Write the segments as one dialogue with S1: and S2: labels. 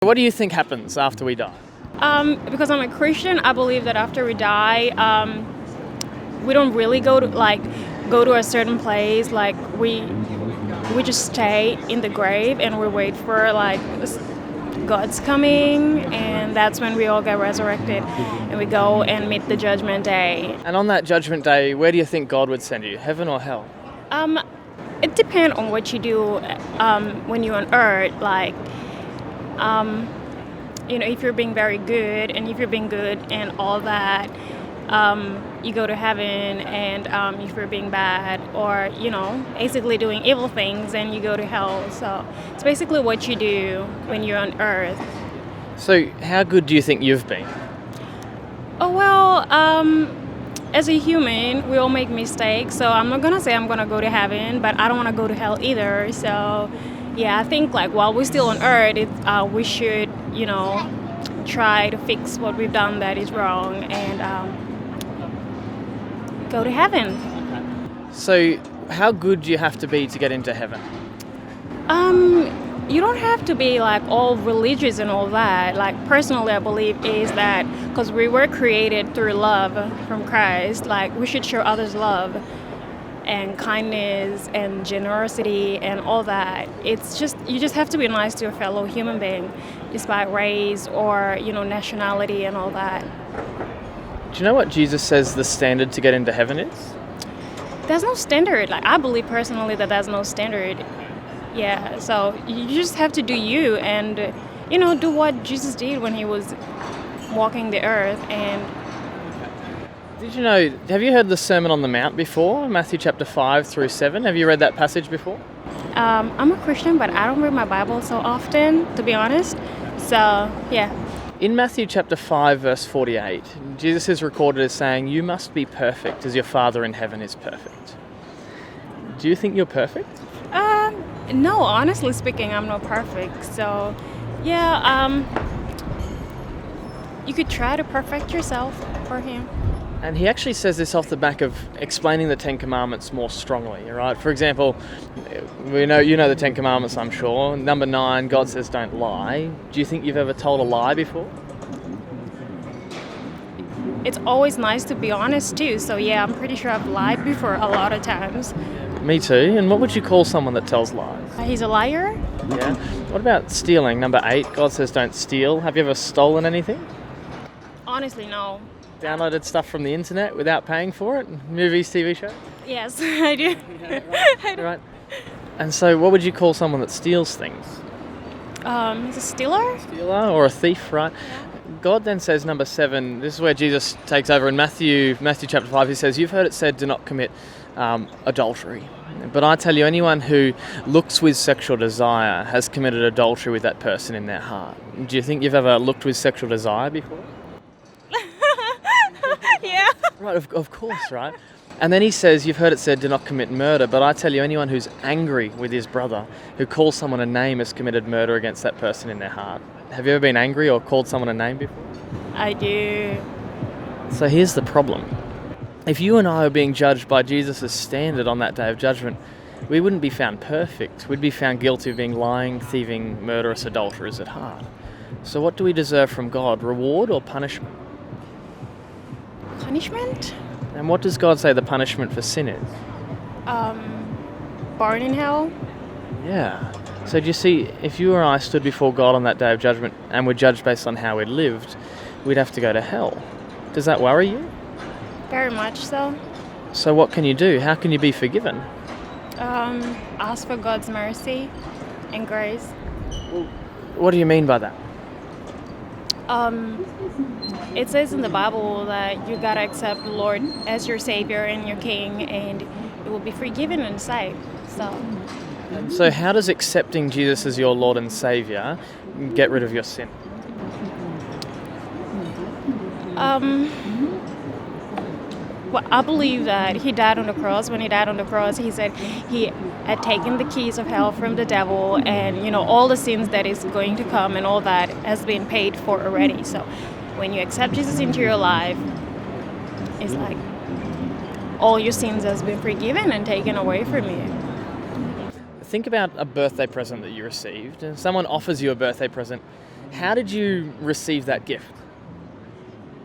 S1: What do you think happens after we die?
S2: Because I'm a Christian, I believe that after we die, we don't really go to a certain place. Like we just stay in the grave and we wait for God's coming, and that's when we all get resurrected, and we go and meet the judgment day.
S1: And on that judgment day, where do you think God would send you? Heaven or hell?
S2: It depends on what you do when you're on earth. If you're being very good, and if you're being good and all that, you go to heaven, and if you're being bad or, basically doing evil things, then you go to hell. So it's basically what you do when you're on earth.
S1: So how good do you think you've been?
S2: Oh, well, as a human, we all make mistakes, so I'm not going to say I'm going to go to heaven, but I don't want to go to hell either. So yeah, I think while we're still on earth, we should, try to fix what we've done that is wrong, and go to heaven.
S1: So how good do you have to be to get into heaven?
S2: You don't have to be all religious and all that. Personally, I believe is that because we were created through love from Christ, we should show others love and kindness and generosity and all that. It's just, you just have to be nice to a fellow human being, despite race or, nationality and all that.
S1: Do you know what Jesus says the standard to get into heaven is?
S2: There's no standard. I believe personally that there's no standard. Yeah, so you just have to do you and, do what Jesus did when he was walking the earth. And
S1: Did you know, have you heard the Sermon on the Mount before? Matthew chapter 5 through 7. Have you read that passage before?
S2: I'm a Christian, but I don't read my Bible so often, to be honest. So, yeah.
S1: In Matthew chapter 5 verse 48, Jesus is recorded as saying, "You must be perfect as your Father in heaven is perfect." Do you think you're perfect?
S2: No, honestly speaking, I'm not perfect. So, yeah, you could try to perfect yourself for him.
S1: And he actually says this off the back of explaining the Ten Commandments more strongly, right? For example, you know the Ten Commandments, I'm sure. Number 9, God says don't lie. Do you think you've ever told a lie before?
S2: It's always nice to be honest too. So yeah, I'm pretty sure I've lied before a lot of times.
S1: Me too. And what would you call someone that tells lies?
S2: He's a liar?
S1: Yeah. What about stealing? Number 8, God says don't steal. Have you ever stolen anything?
S2: Honestly, no.
S1: Downloaded stuff from the internet without paying for it? Movies, TV shows?
S2: Yes, I do. I do.
S1: Right. And so what would you call someone that steals things?
S2: He's a stealer?
S1: Stealer or a thief, right? God then says, number 7, this is where Jesus takes over in Matthew chapter 5, he says, "You've heard it said, do not commit adultery. But I tell you, anyone who looks with sexual desire has committed adultery with that person in their heart." Do you think you've ever looked with sexual desire before?
S2: Yeah.
S1: Right, of course, right? And then he says, "You've heard it said, do not commit murder. But I tell you, anyone who's angry with his brother, who calls someone a name, has committed murder against that person in their heart." Have you ever been angry or called someone a name before?
S2: I do.
S1: So here's the problem. If you and I are being judged by Jesus' standard on that day of judgment, we wouldn't be found perfect. We'd be found guilty of being lying, thieving, murderous adulterers at heart. So what do we deserve from God, reward or punishment?
S2: Punishment?
S1: And what does God say the punishment for sin is?
S2: Born in hell?
S1: Yeah. So do you see, if you or I stood before God on that day of judgment and were judged based on how we'd lived, we'd have to go to hell. Does that worry you?
S2: Very much so.
S1: So what can you do? How can you be forgiven?
S2: Ask for God's mercy and grace.
S1: What do you mean by that?
S2: It says in the Bible that you gotta accept the Lord as your Savior and your King, and you will be forgiven and saved.
S1: So how does accepting Jesus as your Lord and Saviour get rid of your sin?
S2: Well, I believe that he died on the cross. When he died on the cross, he said he had taken the keys of hell from the devil, and all the sins that is going to come and all that has been paid for already. So when you accept Jesus into your life, it's like all your sins has been forgiven and taken away from you.
S1: Think about a birthday present that you received, and someone offers you a birthday present How did you receive that gift?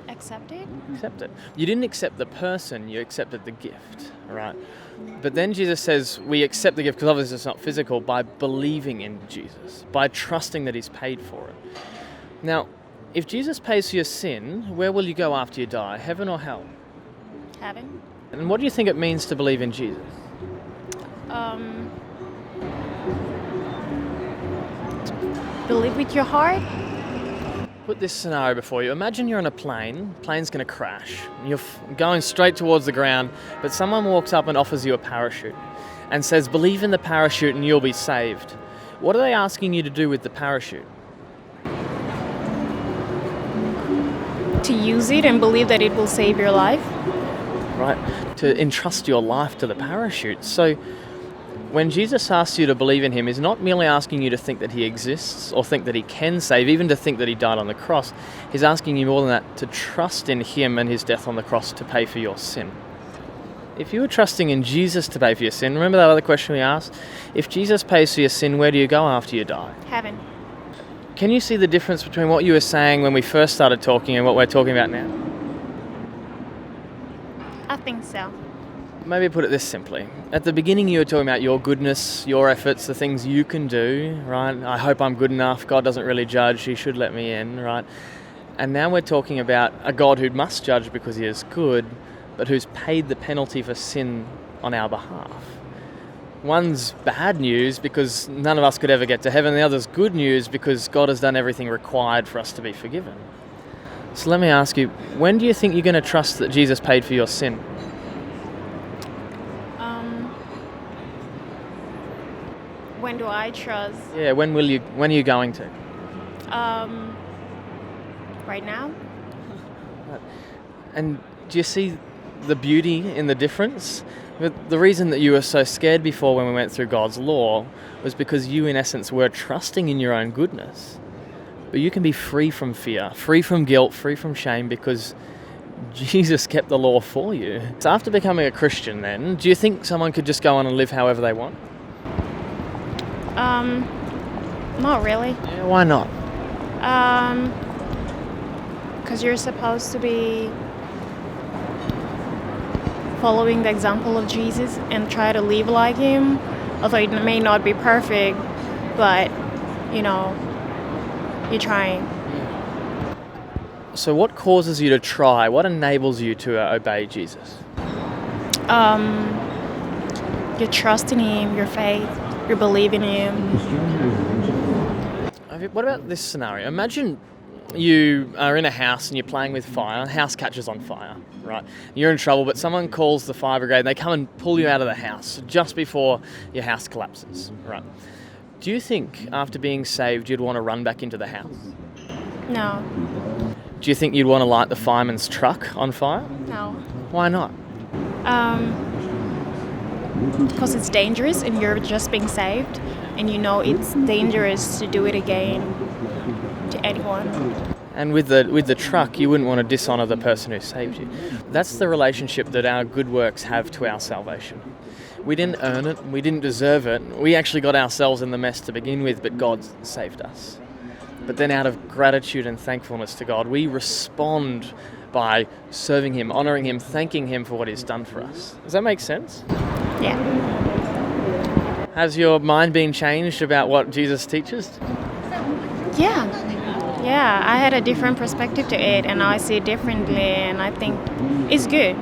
S2: Accept it.
S1: Accept it. You didn't accept the person, you accepted the gift, right? But then Jesus says we accept the gift, because obviously it's not physical, by believing in Jesus, by trusting that he's paid for it. Now, if Jesus pays for your sin, where will you go after you die? Heaven or hell?
S2: Heaven.
S1: And what do you think it means to believe in Jesus?
S2: Believe with your heart.
S1: Put this scenario before you. Imagine you're on a plane. Plane's going to crash. You're going straight towards the ground, but someone walks up and offers you a parachute and says, believe in the parachute and you'll be saved. What are they asking you to do with the parachute?
S2: To use it and believe that it will save your life.
S1: Right? To entrust your life to the parachute. So when Jesus asks you to believe in him, he's not merely asking you to think that he exists or think that he can save, even to think that he died on the cross. He's asking you more than that, to trust in him and his death on the cross to pay for your sin. If you were trusting in Jesus to pay for your sin, remember that other question we asked? If Jesus pays for your sin, where do you go after you die?
S2: Heaven.
S1: Can you see the difference between what you were saying when we first started talking and what we're talking about now?
S2: I think so.
S1: Maybe put it this simply. At the beginning you were talking about your goodness, your efforts, the things you can do, right? I hope I'm good enough. God doesn't really judge. He should let me in, right? And now we're talking about a God who must judge because he is good, but who's paid the penalty for sin on our behalf. One's bad news because none of us could ever get to heaven. The other's good news because God has done everything required for us to be forgiven. So let me ask you, when do you think you're going to trust that Jesus paid for your sin?
S2: When do I trust?
S1: Yeah, when are you going to?
S2: Right now.
S1: And do you see the beauty in the difference? The reason that you were so scared before when we went through God's law was because you, in essence, were trusting in your own goodness. But you can be free from fear, free from guilt, free from shame because Jesus kept the law for you. So after becoming a Christian then, do you think someone could just go on and live however they want?
S2: Not really.
S1: Yeah, why not?
S2: Because you're supposed to be following the example of Jesus and try to live like him. Although it may not be perfect, but, you're trying.
S1: So what causes you to try? What enables you to obey Jesus?
S2: Your trust in him, your faith, your belief in him.
S1: What about this scenario? Imagine you are in a house and you're playing with fire, and the house catches on fire, right? You're in trouble, but someone calls the fire brigade and they come and pull you out of the house just before your house collapses, right? Do you think after being saved you'd want to run back into the house?
S2: No.
S1: Do you think you'd want to light the fireman's truck on fire?
S2: No.
S1: Why not?
S2: Because it's dangerous and you're just being saved and it's dangerous to do it again to anyone.
S1: And with the truck, you wouldn't want to dishonour the person who saved you. That's the relationship that our good works have to our salvation. We didn't earn it, we didn't deserve it, we actually got ourselves in the mess to begin with, but God saved us. But then out of gratitude and thankfulness to God, we respond by serving him, honouring him, thanking him for what he's done for us. Does that make sense?
S2: Yeah.
S1: Has your mind been changed about what Jesus teaches?
S2: Yeah, I had a different perspective to it and now I see it differently and I think it's good.